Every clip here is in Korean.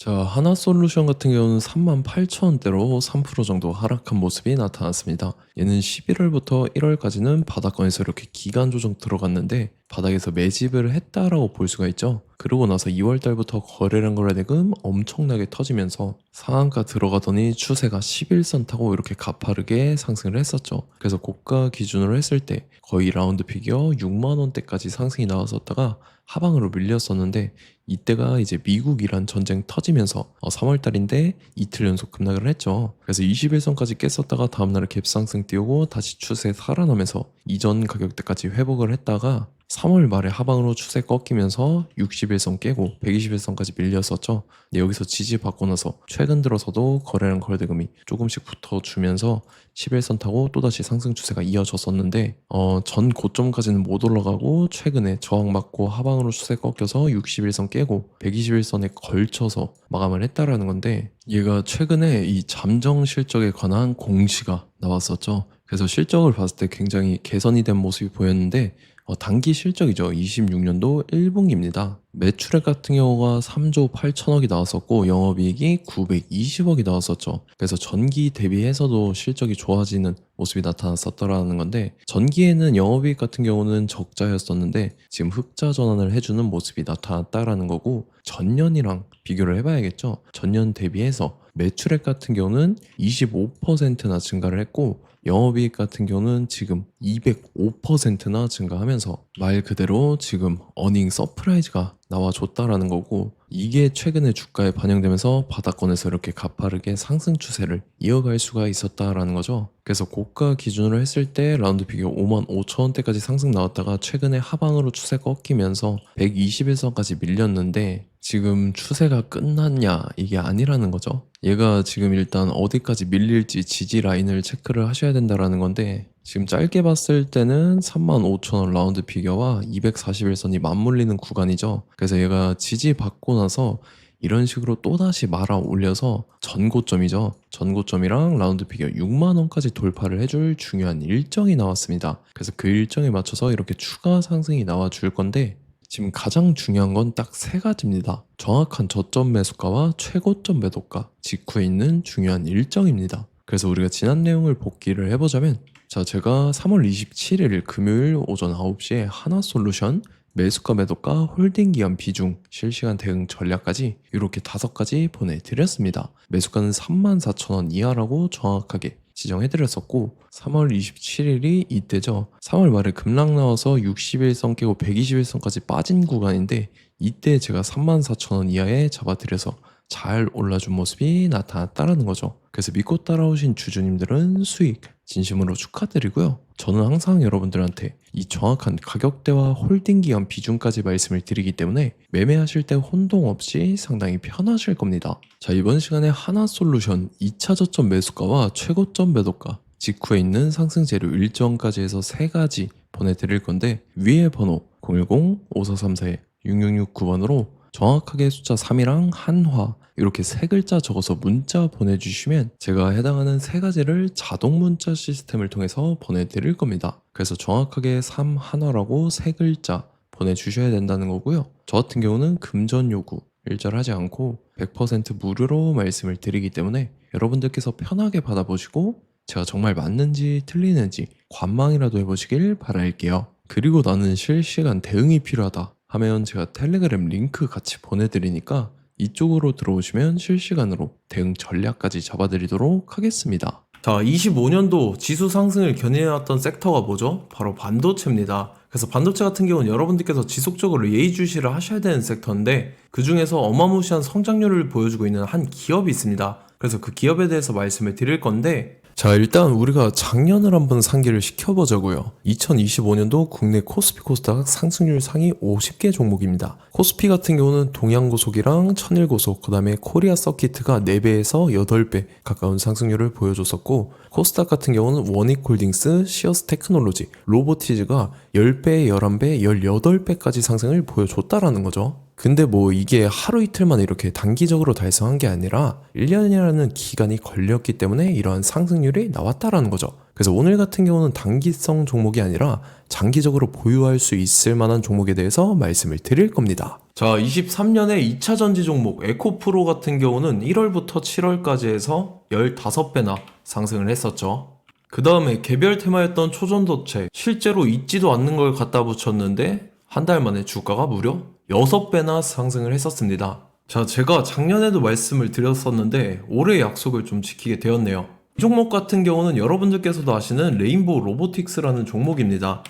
자, 하나솔루션 같은 경우는 38,000원대로 3% 정도 하락한 모습이 나타났습니다. 얘는 11월부터 1월까지는 바닥권에서 이렇게 기간 조정 들어갔는데 바닥에서 매집을 했다라고 볼 수가 있죠. 그러고 나서 2월달부터 거래량 거래대금 엄청나게 터지면서 상한가 들어가더니 추세가 11선 타고 이렇게 가파르게 상승을 했었죠. 그래서 고가 기준으로 했을 때 거의 라운드 피겨 6만원대까지 상승이 나왔었다가 하방으로 밀렸었는데 이때가 이제 미국 이란 전쟁 터지면서 3월달인데 이틀 연속 급락을 했죠. 그래서 21선까지 깼었다가 다음날 갭상승 띄우고 다시 추세 살아나면서 이전 가격대까지 회복을 했다가 3월 말에 하방으로 추세 꺾이면서 61선 깨고 121선까지 밀렸었죠. 근데 여기서 지지받고 나서 최근 들어서도 거래량 거래대금이 조금씩 붙어주면서 11선 타고 또다시 상승 추세가 이어졌었는데 전 고점까지는 못 올라가고 최근에 저항 맞고 하방으로 추세 꺾여서 61선 깨고 121선에 걸쳐서 마감을 했다라는 건데 얘가 최근에 이 잠정 실적에 관한 공시가 나왔었죠. 그래서 실적을 봤을 때 굉장히 개선이 된 모습이 보였는데 단기 실적이죠. 26년도 1분기입니다. 매출액 같은 경우가 3조 8천억이 나왔었고 영업이익이 920억이 나왔었죠. 그래서 전기 대비해서도 실적이 좋아지는 모습이 나타났었더라는 건데 전기에는 영업이익 같은 경우는 적자였었는데 지금 흑자 전환을 해주는 모습이 나타났다라는 거고 전년이랑 비교를 해봐야겠죠. 전년 대비해서 매출액 같은 경우는 25%나 증가를 했고 영업이익 같은 경우는 지금 205%나 증가하면서 말 그대로 지금 어닝 서프라이즈가 나와줬다라는 거고 이게 최근에 주가에 반영되면서 바닥권에서 이렇게 가파르게 상승 추세를 이어갈 수가 있었다라는 거죠. 그래서 고가 기준으로 했을 때 라운드 피겨 55,000원대까지 상승 나왔다가 최근에 하방으로 추세 꺾이면서 121선까지 밀렸는데 지금 추세가 끝났냐 이게 아니라는 거죠. 얘가 지금 일단 어디까지 밀릴지 지지 라인을 체크를 하셔야 된다라는 건데 지금 짧게 봤을 때는 35,000원 라운드 피겨와 241선이 맞물리는 구간이죠. 그래서 얘가 지지받고 나서 이런 식으로 또다시 말아 올려서 전고점이죠. 전고점이랑 라운드 피겨 6만원까지 돌파를 해줄 중요한 일정이 나왔습니다. 그래서 그 일정에 맞춰서 이렇게 추가 상승이 나와 줄 건데 지금 가장 중요한 건 딱 세 가지입니다. 정확한 저점 매수가와 최고점 매도가 직후에 있는 중요한 일정입니다. 그래서 우리가 지난 내용을 복기를 해보자면 자, 제가 3월 27일 금요일 오전 9시에 하나솔루션 매수가 매도가 홀딩 기간 비중 실시간 대응 전략까지 이렇게 5가지 보내드렸습니다. 매수가는 34,000원 이하라고 정확하게 지정해드렸었고 3월 27일이 이때죠. 3월 말에 급락 나와서 60일선 깨고 121선까지 빠진 구간인데 이때 제가 34,000원 이하에 잡아드려서 잘 올라준 모습이 나타났다라는 거죠. 그래서 믿고 따라오신 주주님들은 수익 진심으로 축하드리고요. 저는 항상 여러분들한테 이 정확한 가격대와 홀딩 기간 비중까지 말씀을 드리기 때문에 매매하실 때 혼동 없이 상당히 편하실 겁니다. 자, 이번 시간에 하나솔루션 2차 저점 매수가와 최고점 매도가 직후에 있는 상승 재료 일정까지 해서 3가지 보내드릴 건데 위에 번호 010-5434-6669번으로 정확하게 숫자 3이랑 한화 이렇게 3글자 적어서 문자 보내주시면 제가 해당하는 3가지를 자동 문자 시스템을 통해서 보내드릴 겁니다. 그래서 정확하게 3 한화라고 3글자 보내주셔야 된다는 거고요. 저 같은 경우는 금전 요구 일절하지 않고 100% 무료로 말씀을 드리기 때문에 여러분들께서 편하게 받아보시고 제가 정말 맞는지 틀리는지 관망이라도 해보시길 바랄게요. 그리고 나는 실시간 대응이 필요하다 하면 제가 텔레그램 링크 같이 보내드리니까 이쪽으로 들어오시면 실시간으로 대응 전략까지 잡아드리도록 하겠습니다. 자, 25년도 지수 상승을 견인해왔던 섹터가 뭐죠? 바로 반도체입니다. 그래서 반도체 같은 경우는 여러분들께서 지속적으로 예의주시를 하셔야 되는 섹터인데 그 중에서 어마무시한 성장률을 보여주고 있는 한 기업이 있습니다. 그래서 그 기업에 대해서 말씀을 드릴 건데 자, 일단 우리가 작년을 한번 상기를 시켜보자고요. 2025년도 국내 코스피 코스닥 상승률 상위 50개 종목입니다. 코스피 같은 경우는 동양고속이랑 천일고속, 그 다음에 코리아 서키트가 4배에서 8배 가까운 상승률을 보여줬었고 코스닥 같은 경우는 원익홀딩스, 시어스 테크놀로지, 로보티즈가 10배, 11배, 18배까지 상승을 보여줬다라는 거죠. 근데 뭐 이게 하루 이틀 만에 이렇게 단기적으로 달성한 게 아니라 1년이라는 기간이 걸렸기 때문에 이러한 상승률이 나왔다라는 거죠. 그래서 오늘 같은 경우는 단기성 종목이 아니라 장기적으로 보유할 수 있을 만한 종목에 대해서 말씀을 드릴 겁니다. 자, 23년에 2차 전지 종목 에코프로 같은 경우는 1월부터 7월까지 해서 15배나 상승을 했었죠. 그 다음에 개별 테마였던 초전도체, 실제로 있지도 않는 걸 갖다 붙였는데 한 달 만에 주가가 무려 6배나 상승을 했었습니다. 자, 제가 작년에도 말씀을 드렸었는데 올해 약속을 좀 지키게 되었네요. 이 종목 같은 경우는 여러분들께서도 아시는 레인보우 로보틱스라는 종목입니다.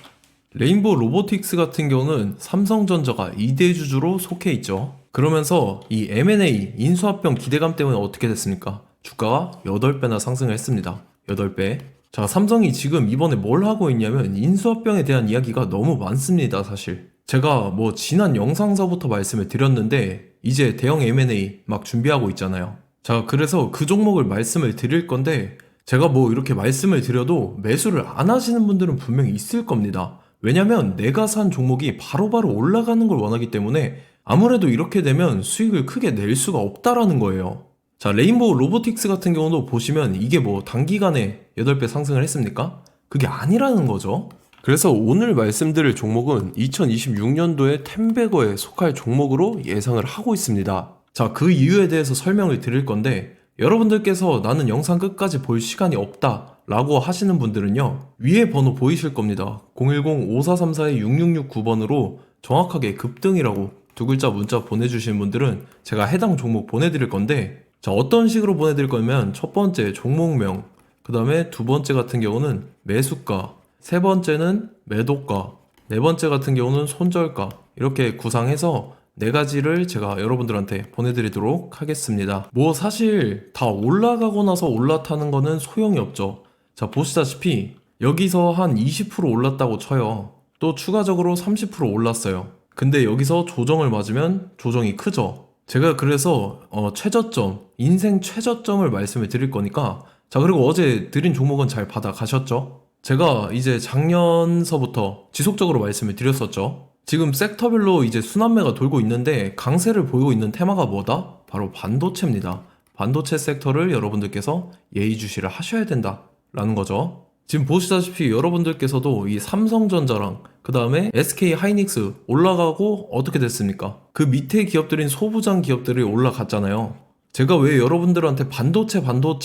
레인보우 로보틱스 같은 경우는 삼성전자가 2대 주주로 속해 있죠. 그러면서 이 M&A 인수합병 기대감 때문에 어떻게 됐습니까? 주가가 8배나 상승을 했습니다. 8배. 자, 삼성이 지금 이번에 뭘 하고 있냐면 인수합병에 대한 이야기가 너무 많습니다, 사실. 제가 뭐 지난 영상서부터 말씀을 드렸는데 이제 대형 M&A 막 준비하고 있잖아요. 자, 그래서 그 종목을 말씀을 드릴 건데 제가 뭐 이렇게 말씀을 드려도 매수를 안 하시는 분들은 분명히 있을 겁니다. 왜냐면 내가 산 종목이 바로바로 올라가는 걸 원하기 때문에 아무래도 이렇게 되면 수익을 크게 낼 수가 없다라는 거예요. 자, 레인보우 로보틱스 같은 경우도 보시면 이게 뭐 단기간에 8배 상승을 했습니까? 그게 아니라는 거죠. 그래서 오늘 말씀드릴 종목은 2026년도에 템베거에 속할 종목으로 예상을 하고 있습니다. 자, 그 이유에 대해서 설명을 드릴 건데 여러분들께서 나는 영상 끝까지 볼 시간이 없다 라고 하시는 분들은요, 위에 번호 보이실 겁니다. 010-5434-6669번으로 정확하게 급등이라고 두 글자 문자 보내주시는 분들은 제가 해당 종목 보내드릴 건데, 자, 어떤 식으로 보내드릴 거냐면 첫 번째 종목명, 그 다음에 두 번째 같은 경우는 매수가, 세 번째는 매도가, 네 번째 같은 경우는 손절가, 이렇게 구상해서 네 가지를 제가 여러분들한테 보내드리도록 하겠습니다. 뭐 사실 다 올라가고 나서 올라타는 거는 소용이 없죠. 자, 보시다시피 여기서 한 20% 올랐다고 쳐요. 또 추가적으로 30% 올랐어요. 근데 여기서 조정을 맞으면 조정이 크죠. 제가 그래서 최저점, 인생 최저점을 말씀을 드릴 거니까, 자, 그리고 어제 드린 종목은 잘 받아가셨죠? 제가 이제 작년서부터 지속적으로 말씀을 드렸었죠. 지금 섹터별로 이제 순환매가 돌고 있는데 강세를 보이고 있는 테마가 뭐다? 바로 반도체입니다. 반도체 섹터를 여러분들께서 예의주시를 하셔야 된다라는 거죠. 지금 보시다시피 여러분들께서도 이 삼성전자랑 그 다음에 SK 하이닉스 올라가고 어떻게 됐습니까? 그 밑에 기업들인 소부장 기업들이 올라갔잖아요. 제가 왜 여러분들한테 반도체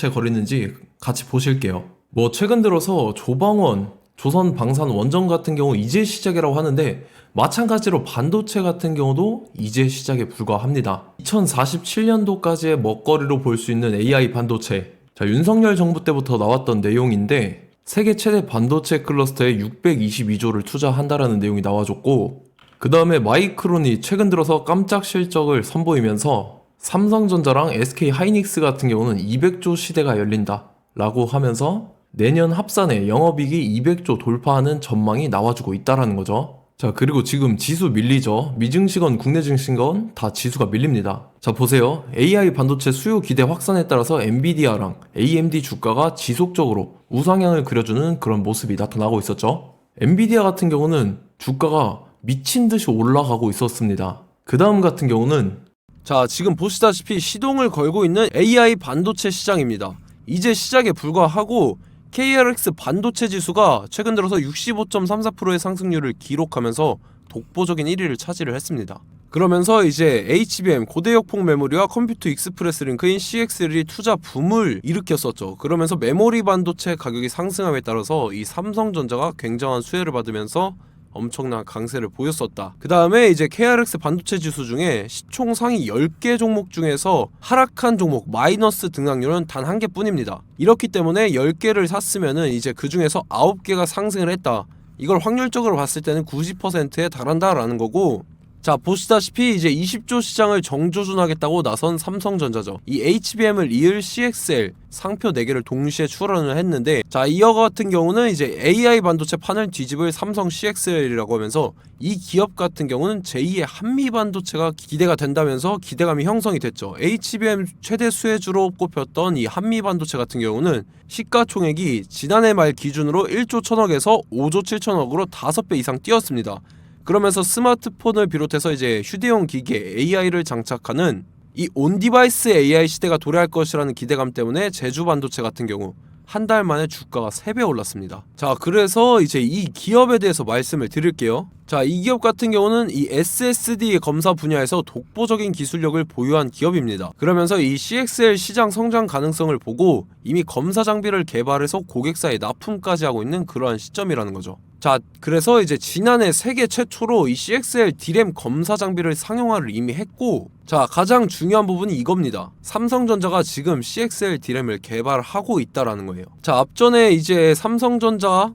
거리는지 같이 보실게요. 뭐 최근 들어서 조방원, 조선방산 원전 같은 경우 이제 시작이라고 하는데 마찬가지로 반도체 같은 경우도 이제 시작에 불과합니다. 2047년도까지의 먹거리로 볼 수 있는 AI 반도체. 자, 윤석열 정부 때부터 나왔던 내용인데 세계 최대 반도체 클러스터에 622조를 투자한다라는 내용이 나와줬고, 그 다음에 마이크론이 최근 들어서 깜짝 실적을 선보이면서 삼성전자랑 SK 하이닉스 같은 경우는 200조 시대가 열린다 라고 하면서 내년 합산에 영업이익이 200조 돌파하는 전망이 나와주고 있다라는 거죠. 자, 그리고 지금 지수 밀리죠. 미증시건 국내 증시건 다 지수가 밀립니다. 자, 보세요. AI 반도체 수요 기대 확산에 따라서 엔비디아랑 AMD 주가가 지속적으로 우상향을 그려주는 그런 모습이 나타나고 있었죠. 엔비디아 같은 경우는 주가가 미친 듯이 올라가고 있었습니다. 그 다음 같은 경우는, 자, 지금 보시다시피 시동을 걸고 있는 AI 반도체 시장입니다. 이제 시작에 불과하고 KRX 반도체 지수가 최근 들어서 65.34%의 상승률을 기록하면서 독보적인 1위를 차지를 했습니다. 그러면서 이제 HBM 고대역폭 메모리와 컴퓨터 익스프레스 링크인 CXL이 투자 붐을 일으켰었죠. 그러면서 메모리 반도체 가격이 상승함에 따라서 이 삼성전자가 굉장한 수혜를 받으면서 엄청난 강세를 보였었다. 그 다음에 이제 KRX 반도체 지수 중에 시총 상위 10개 종목 중에서 하락한 종목 마이너스 등락률은 단 1개 뿐입니다. 이렇기 때문에 10개를 샀으면은 이제 그 중에서 9개가 상승을 했다. 이걸 확률적으로 봤을 때는 90%에 달한다라는 거고, 자, 보시다시피 이제 20조 시장을 정조준하겠다고 나선 삼성전자죠. 이 HBM을 이을 CXL 상표 4개를 동시에 출원을 했는데, 자, 이어 같은 경우는 이제 AI 반도체 판을 뒤집을 삼성 CXL이라고 하면서 이 기업 같은 경우는 제2의 한미 반도체가 기대가 된다면서 기대감이 형성이 됐죠. HBM 최대 수혜주로 꼽혔던 이 한미 반도체 같은 경우는 시가총액이 지난해 말 기준으로 1조 1000억에서 5조 7천억으로 5배 이상 뛰었습니다. 그러면서 스마트폰을 비롯해서 이제 휴대용 기기에 AI를 장착하는 이 온디바이스 AI 시대가 도래할 것이라는 기대감 때문에 제주 반도체 같은 경우 한 달 만에 주가가 3배 올랐습니다. 자, 그래서 이제 이 기업에 대해서 말씀을 드릴게요. 자, 이 기업 같은 경우는 이 SSD 검사 분야에서 독보적인 기술력을 보유한 기업입니다. 그러면서 이 CXL 시장 성장 가능성을 보고 이미 검사 장비를 개발해서 고객사에 납품까지 하고 있는 그러한 시점이라는 거죠. 자, 그래서 이제 지난해 세계 최초로 이 CXL D램 검사 장비를 상용화를 이미 했고, 자, 가장 중요한 부분이 이겁니다. 삼성전자가 지금 CXL D램을 개발하고 있다라는 거예요. 자, 앞전에 이제 삼성전자가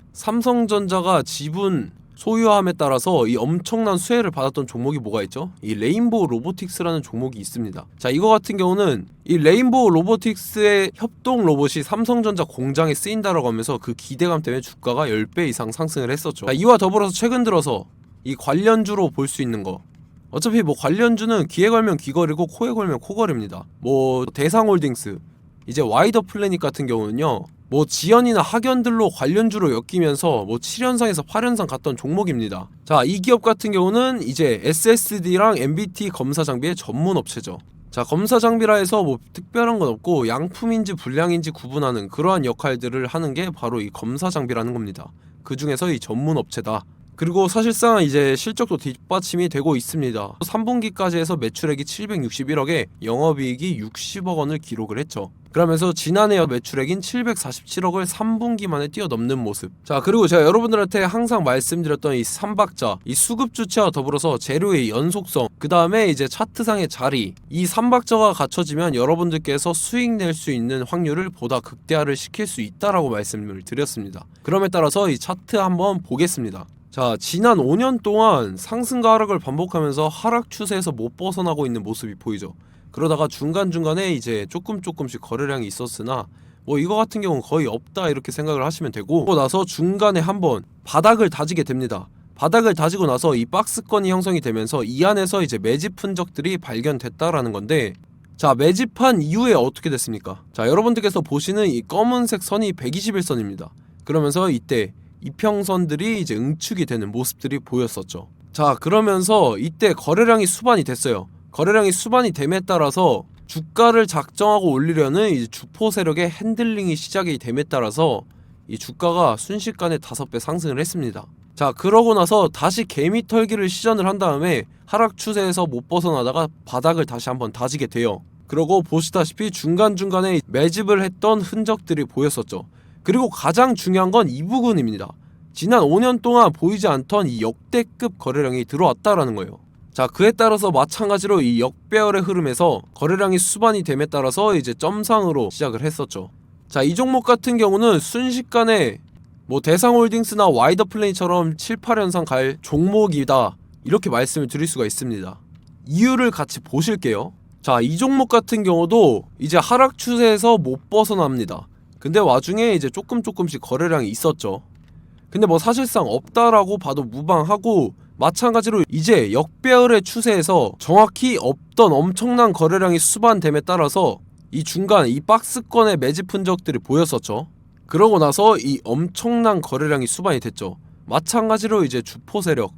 지분 소유함에 따라서 이 엄청난 수혜를 받았던 종목이 뭐가 있죠? 이 레인보우 로보틱스라는 종목이 있습니다. 자, 이거 같은 경우는 이 레인보우 로보틱스의 협동 로봇이 삼성전자 공장에 쓰인다라고 하면서 그 기대감 때문에 주가가 10배 이상 상승을 했었죠. 자, 이와 더불어서 최근 들어서 이 관련주로 볼 수 있는 거, 어차피 뭐 관련주는 귀에 걸면 귀걸이고 코에 걸면 코걸입니다. 뭐 대상홀딩스, 이제 와이더 플래닛 같은 경우는요, 뭐 지연이나 학연들로 관련주로 엮이면서 뭐 7연상에서 8연상 갔던 종목입니다. 자, 이 기업 같은 경우는 이제 SSD랑 MBT 검사 장비의 전문 업체죠. 자, 검사 장비라 해서 뭐 특별한 건 없고 양품인지 불량인지 구분하는 그러한 역할들을 하는 게 바로 이 검사 장비라는 겁니다. 그 중에서 이 전문 업체다. 그리고 사실상 이제 실적도 뒷받침이 되고 있습니다. 3분기까지 해서 매출액이 761억에 영업이익이 60억 원을 기록을 했죠. 그러면서 지난해 매출액인 747억을 3분기 만에 뛰어넘는 모습. 자, 그리고 제가 여러분들한테 항상 말씀드렸던 이 3박자, 이 수급 주체와 더불어서 재료의 연속성, 그 다음에 이제 차트상의 자리, 이 3박자가 갖춰지면 여러분들께서 수익 낼 수 있는 확률을 보다 극대화를 시킬 수 있다라고 말씀을 드렸습니다. 그럼에 따라서 이 차트 한번 보겠습니다. 자, 지난 5년 동안 상승과 하락을 반복하면서 하락 추세에서 못 벗어나고 있는 모습이 보이죠. 그러다가 중간중간에 이제 조금씩 거래량이 있었으나 뭐 이거 같은 경우는 거의 없다 이렇게 생각을 하시면 되고, 그러고 나서 중간에 한번 바닥을 다지게 됩니다. 바닥을 다지고 나서 이 박스권이 형성이 되면서 이 안에서 이제 매집 흔적들이 발견됐다라는 건데, 자, 매집한 이후에 어떻게 됐습니까? 자, 여러분들께서 보시는 이 검은색 선이 121선입니다. 그러면서 이때 이평선들이 이제 응축이 되는 모습들이 보였었죠. 자, 그러면서 이때 거래량이 수반이 됐어요. 거래량이 수반이 됨에 따라서 주가를 작정하고 올리려는 이제 주포 세력의 핸들링이 시작이 됨에 따라서 이 주가가 순식간에 5배 상승을 했습니다. 자, 그러고 나서 다시 개미 털기를 시전을 한 다음에 하락 추세에서 못 벗어나다가 바닥을 다시 한번 다지게 돼요. 그러고 보시다시피 중간중간에 매집을 했던 흔적들이 보였었죠. 그리고 가장 중요한 건 이 부분입니다. 지난 5년 동안 보이지 않던 이 역대급 거래량이 들어왔다라는 거예요. 자, 그에 따라서 마찬가지로 이 역배열의 흐름에서 거래량이 수반이 됨에 따라서 이제 점상으로 시작을 했었죠. 자, 이 종목 같은 경우는 순식간에 뭐 대상홀딩스나 와이더 플레이처럼 7, 8연상 갈 종목이다 이렇게 말씀을 드릴 수가 있습니다. 이유를 같이 보실게요. 자, 이 종목 같은 경우도 이제 하락 추세에서 못 벗어납니다. 근데 와중에 이제 조금씩 거래량이 있었죠. 근데 뭐 사실상 없다라고 봐도 무방하고, 마찬가지로 이제 역배열의 추세에서 정확히 없던 엄청난 거래량이 수반됨에 따라서 이 중간 이 박스권의 매집 흔적들이 보였었죠. 그러고 나서 이 엄청난 거래량이 수반이 됐죠. 마찬가지로 이제 주포 세력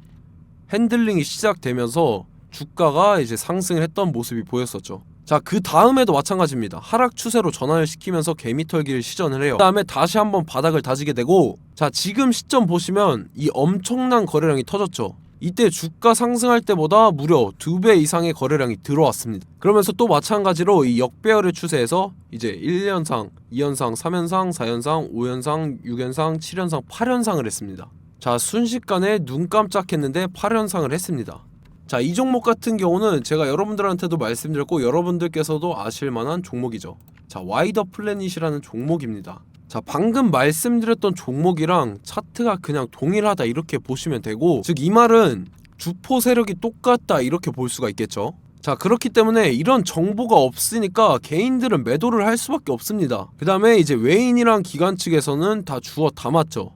핸들링이 시작되면서 주가가 이제 상승을 했던 모습이 보였었죠. 자, 그 다음에도 마찬가지입니다. 하락 추세로 전환을 시키면서 개미털기를 시전을 해요. 그 다음에 다시 한번 바닥을 다지게 되고, 자, 지금 시점 보시면 이 엄청난 거래량이 터졌죠. 이때 주가 상승할 때보다 무려 2배 이상의 거래량이 들어왔습니다. 그러면서 또 마찬가지로 이 역배열의 추세에서 이제 1연상, 2연상, 3연상, 4연상, 5연상, 6연상, 7연상, 8연상을 했습니다. 자, 순식간에 눈 깜짝했는데 8연상을 했습니다. 자, 이 종목 같은 경우는 제가 여러분들한테도 말씀드렸고 여러분들께서도 아실만한 종목이죠. 자, 와이더 플래닛이라는 종목입니다. 자, 방금 말씀드렸던 종목이랑 차트가 그냥 동일하다 이렇게 보시면 되고, 즉 이 말은 주포 세력이 똑같다 이렇게 볼 수가 있겠죠. 자, 그렇기 때문에 이런 정보가 없으니까 개인들은 매도를 할 수밖에 없습니다. 그 다음에 이제 외인이랑 기관 측에서는 다 주워 담았죠.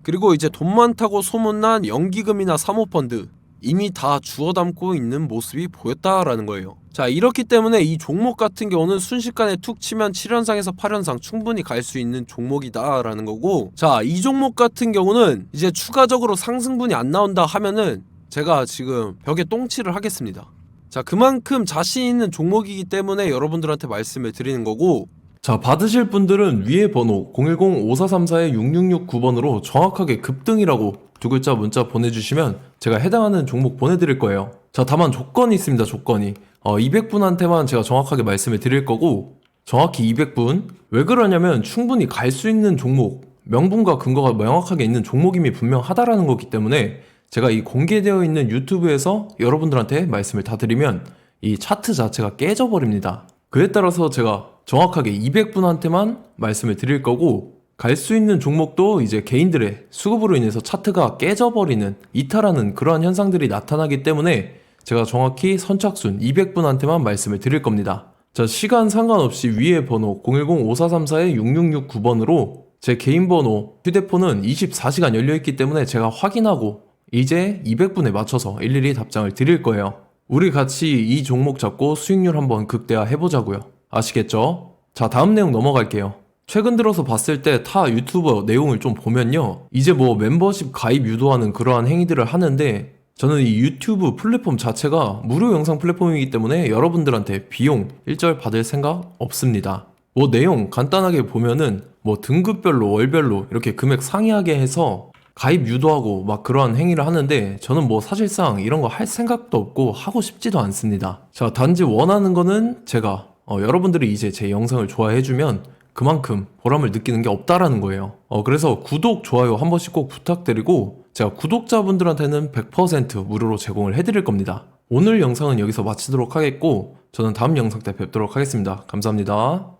그리고 이제 돈 많다고 소문난 연기금이나 사모펀드 이미 다 주워 담고 있는 모습이 보였다라는 거예요. 자, 이렇기 때문에 이 종목 같은 경우는 순식간에 툭 치면 7연상에서 8연상 충분히 갈 수 있는 종목이다 라는 거고, 자, 이 종목 같은 경우는 이제 추가적으로 상승분이 안 나온다 하면은 제가 지금 벽에 똥칠을 하겠습니다. 자, 그만큼 자신 있는 종목이기 때문에 여러분들한테 말씀을 드리는 거고, 자, 받으실 분들은 위에 번호 010-5434-6669번으로 정확하게 급등이라고 두 글자 문자 보내주시면 제가 해당하는 종목 보내드릴 거예요. 자, 다만 조건이 있습니다. 조건이 200분한테만 제가 정확하게 말씀을 드릴 거고, 정확히 200분. 왜 그러냐면 충분히 갈 수 있는 종목, 명분과 근거가 명확하게 있는 종목임이 분명하다라는 거기 때문에 제가 이 공개되어 있는 유튜브에서 여러분들한테 말씀을 다 드리면 이 차트 자체가 깨져버립니다. 그에 따라서 제가 정확하게 200분한테만 말씀을 드릴 거고, 갈 수 있는 종목도 이제 개인들의 수급으로 인해서 차트가 깨져버리는, 이탈하는 그러한 현상들이 나타나기 때문에 제가 정확히 선착순 200분한테만 말씀을 드릴 겁니다. 자, 시간 상관없이 위에 번호 010-5434-6669번으로 제 개인 번호, 휴대폰은 24시간 열려있기 때문에 제가 확인하고 이제 200분에 맞춰서 일일이 답장을 드릴 거예요. 우리 같이 이 종목 잡고 수익률 한번 극대화 해보자고요. 아시겠죠? 자, 다음 내용 넘어갈게요. 최근 들어서 봤을 때 타 유튜버 내용을 좀 보면요, 이제 뭐 멤버십 가입 유도하는 그러한 행위들을 하는데, 저는 이 유튜브 플랫폼 자체가 무료 영상 플랫폼이기 때문에 여러분들한테 비용 일절 받을 생각 없습니다. 뭐 내용 간단하게 보면은 뭐 등급별로 월별로 이렇게 금액 상이하게 해서 가입 유도하고 막 그러한 행위를 하는데, 저는 뭐 사실상 이런 거 할 생각도 없고 하고 싶지도 않습니다. 자, 단지 원하는 거는 제가 여러분들이 이제 제 영상을 좋아해주면 그만큼 보람을 느끼는 게 없다라는 거예요. 그래서 구독, 좋아요 한 번씩 꼭 부탁드리고, 제가 구독자분들한테는 100% 무료로 제공을 해드릴 겁니다. 오늘 영상은 여기서 마치도록 하겠고, 저는 다음 영상 때 뵙도록 하겠습니다. 감사합니다.